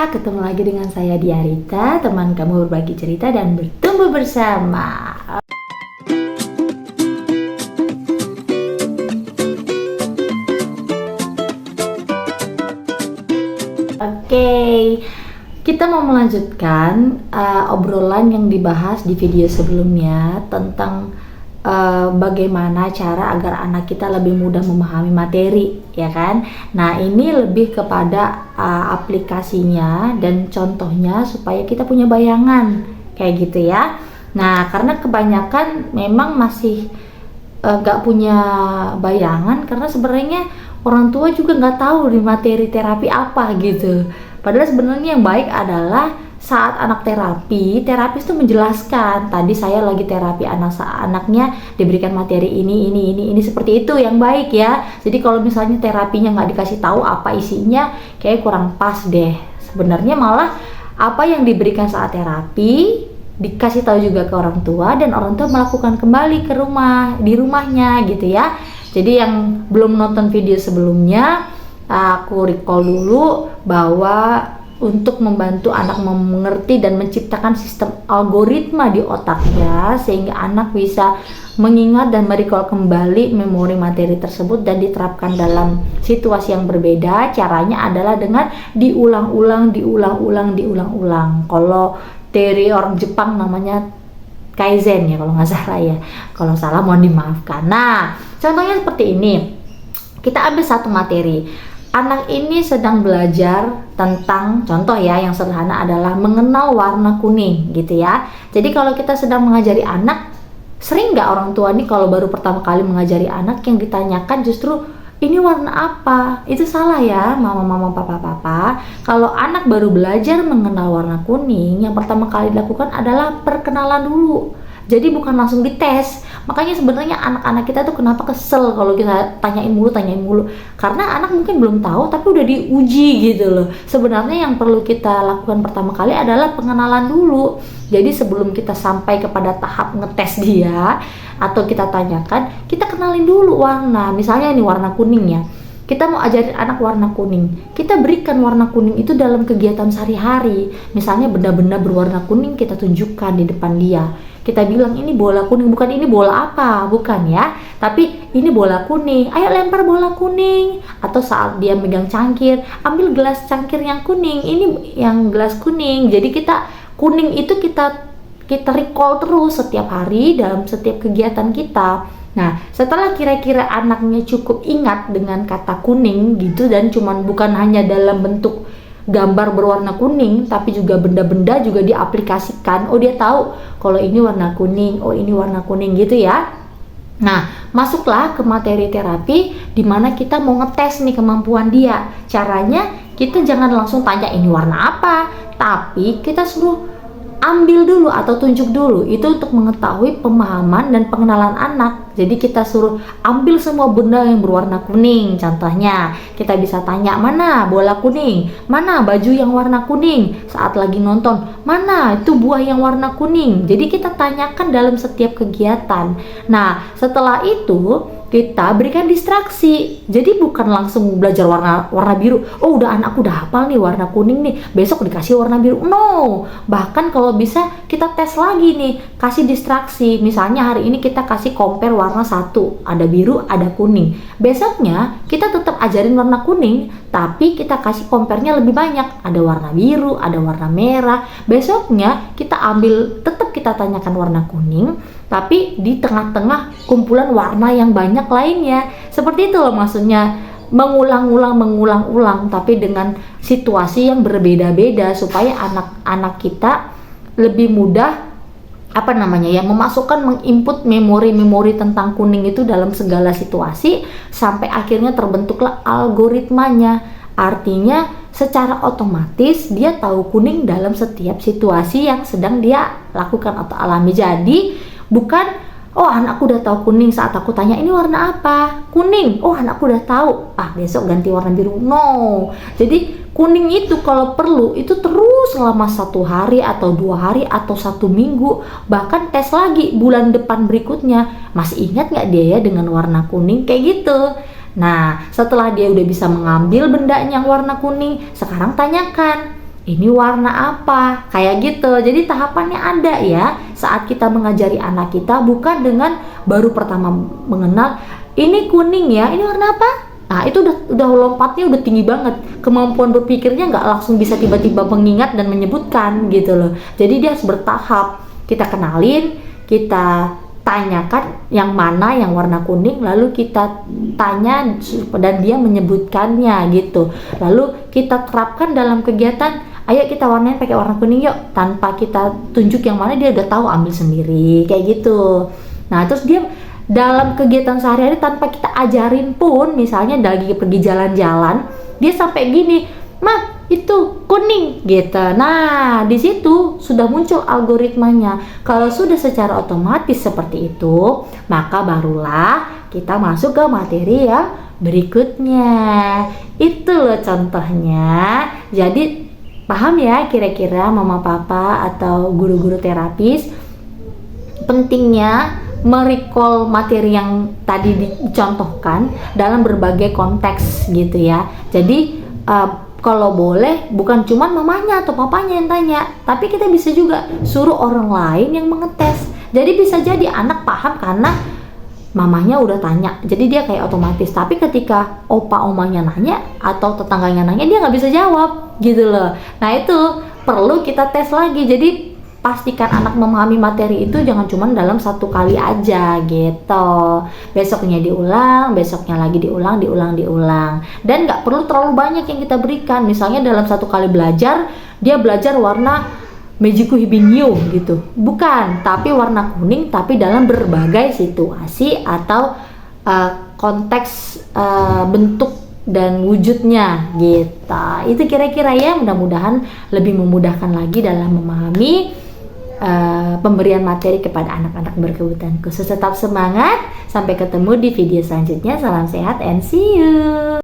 ketemu lagi dengan saya Diarita, teman kamu berbagi cerita dan bertumbuh bersama. Oke, kita mau melanjutkan obrolan yang dibahas di video sebelumnya tentang bagaimana cara agar anak kita lebih mudah memahami materi, ya kan? Nah, ini lebih kepada aplikasinya dan contohnya supaya kita punya bayangan kayak gitu ya. Nah, karena kebanyakan memang masih gak punya bayangan karena sebenarnya orang tua juga nggak tahu di materi terapi apa gitu. Padahal sebenarnya yang baik adalah saat anak terapi, terapis itu menjelaskan, tadi saya lagi terapi anaknya diberikan materi ini seperti itu yang baik ya. Jadi kalau misalnya terapinya nggak dikasih tahu apa isinya, kayak kurang pas deh. Sebenarnya malah apa yang diberikan saat terapi dikasih tahu juga ke orang tua dan orang tua melakukan kembali ke rumah, di rumahnya gitu ya. Jadi yang belum nonton video sebelumnya, aku recall dulu bahwa untuk membantu anak mengerti dan menciptakan sistem algoritma di otaknya sehingga anak bisa mengingat dan merecall kembali memori materi tersebut dan diterapkan dalam situasi yang berbeda. Caranya adalah dengan diulang-ulang. Kalau teori orang Jepang namanya Kaizen ya kalau nggak salah ya. Kalau salah mohon dimaafkan. Nah, contohnya seperti ini. Kita ambil satu materi. Anak ini sedang belajar tentang, contoh ya yang sederhana adalah mengenal warna kuning gitu ya. Jadi kalau kita sedang mengajari anak, sering nggak orang tua nih kalau baru pertama kali mengajari anak yang ditanyakan justru ini warna apa? Itu salah ya mama, papa. Kalau anak baru belajar mengenal warna kuning, yang pertama kali dilakukan adalah perkenalan dulu. Jadi bukan langsung dites. Makanya sebenarnya anak-anak kita tuh kenapa kesel kalau kita tanyain mulu. Karena anak mungkin belum tahu tapi udah diuji gitu loh. Sebenarnya yang perlu kita lakukan pertama kali adalah pengenalan dulu. Jadi sebelum kita sampai kepada tahap ngetes dia atau kita tanyakan, kita kenalin dulu warna. Misalnya ini warna kuning ya. Kita mau ajarin anak warna kuning. Kita berikan warna kuning itu dalam kegiatan sehari-hari. Misalnya benda-benda berwarna kuning kita tunjukkan di depan dia. Kita bilang ini bola kuning, bukan ini bola apa, bukan ya. Tapi ini bola kuning, ayo lempar bola kuning. Atau saat dia megang cangkir, ambil gelas cangkir yang kuning, ini yang gelas kuning. Jadi kita kuning itu kita recall terus setiap hari dalam setiap kegiatan kita. Nah, setelah kira-kira anaknya cukup ingat dengan kata kuning gitu dan bukan hanya dalam bentuk gambar berwarna kuning tapi juga benda-benda juga diaplikasikan. Oh, dia tahu kalau ini warna kuning, oh ini warna kuning gitu ya. Nah, masuklah ke materi terapi di mana kita mau ngetes nih kemampuan dia. Caranya kita jangan langsung tanya ini warna apa, tapi kita suruh ambil dulu atau tunjuk dulu. Itu untuk mengetahui pemahaman dan pengenalan anak. Jadi kita suruh ambil semua benda yang berwarna kuning. Contohnya kita bisa tanya, mana bola kuning, mana baju yang warna kuning. Saat lagi nonton, mana itu buah yang warna kuning. Jadi kita tanyakan dalam setiap kegiatan. Nah, setelah itu kita berikan distraksi. Jadi bukan langsung belajar warna biru. Oh, anakku udah hafal nih warna kuning nih, besok dikasih warna biru. No, bahkan kalau bisa kita tes lagi nih, kasih distraksi. Misalnya hari ini kita kasih compare warna satu, ada biru, ada kuning. Besoknya kita tetap ajarin warna kuning, tapi kita kasih compare-nya lebih banyak. Ada warna biru, ada warna merah. Besoknya kita ambil, tetap kita tanyakan warna kuning, tapi di tengah-tengah kumpulan warna yang banyak lainnya. Seperti itu loh maksudnya, mengulang-ulang tapi dengan situasi yang berbeda-beda supaya anak-anak kita lebih mudah memasukkan, menginput memori-memori tentang kuning itu dalam segala situasi sampai akhirnya terbentuklah algoritmanya. Artinya secara otomatis dia tahu kuning dalam setiap situasi yang sedang dia lakukan atau alami. Jadi bukan, oh anakku udah tahu kuning saat aku tanya ini warna apa? Kuning. Oh anakku udah tahu. Besok ganti warna biru. No. Jadi kuning itu kalau perlu itu terus selama 1 hari atau 2 hari atau 1 minggu. Bahkan tes lagi bulan depan berikutnya. Masih ingat nggak dia ya dengan warna kuning? Kayak gitu. Nah, setelah dia udah bisa mengambil benda yang warna kuning, sekarang tanyakan, ini warna apa, kayak gitu. Jadi tahapannya ada ya saat kita mengajari anak kita, bukan dengan baru pertama mengenal ini kuning ya, ini warna apa. Nah itu udah lompatnya udah tinggi banget, kemampuan berpikirnya nggak langsung bisa tiba-tiba mengingat dan menyebutkan gitu loh. Jadi dia harus bertahap, kita kenalin, kita tanyakan yang mana yang warna kuning, lalu kita tanya dan dia menyebutkannya gitu, lalu kita terapkan dalam kegiatan. Ayo kita warnain pakai warna kuning yuk, tanpa kita tunjuk yang mana dia udah tahu ambil sendiri kayak gitu. Nah terus dia dalam kegiatan sehari-hari tanpa kita ajarin pun, misalnya lagi pergi jalan-jalan, dia sampai gini, "Ma, itu kuning," gitu. Nah, di situ sudah muncul algoritmanya. Kalau sudah secara otomatis seperti itu, maka barulah kita masuk ke materi yang berikutnya. Itu loh contohnya. Jadi paham ya kira-kira mama papa atau guru-guru terapis pentingnya merecall materi yang tadi dicontohkan dalam berbagai konteks gitu ya. Jadi kalau boleh bukan cuma mamanya atau papanya yang tanya, tapi kita bisa juga suruh orang lain yang mengetes. Jadi bisa jadi anak paham karena mamanya udah tanya, jadi dia kayak otomatis. Tapi ketika opa omanya nanya atau tetangganya nanya, dia nggak bisa jawab gitu loh. Nah itu perlu kita tes lagi. Jadi pastikan anak memahami materi itu jangan cuma dalam satu kali aja gitu. Besoknya diulang, besoknya lagi diulang. Dan nggak perlu terlalu banyak yang kita berikan. Misalnya dalam satu kali belajar, dia belajar warna Mejiku Hibinyo gitu, bukan, tapi warna kuning, tapi dalam berbagai situasi atau konteks bentuk dan wujudnya gitu. Itu kira-kira ya, mudah-mudahan lebih memudahkan lagi dalam memahami pemberian materi kepada anak-anak berkebutuhan khusus. Tetap semangat, sampai ketemu di video selanjutnya. Salam sehat and see you.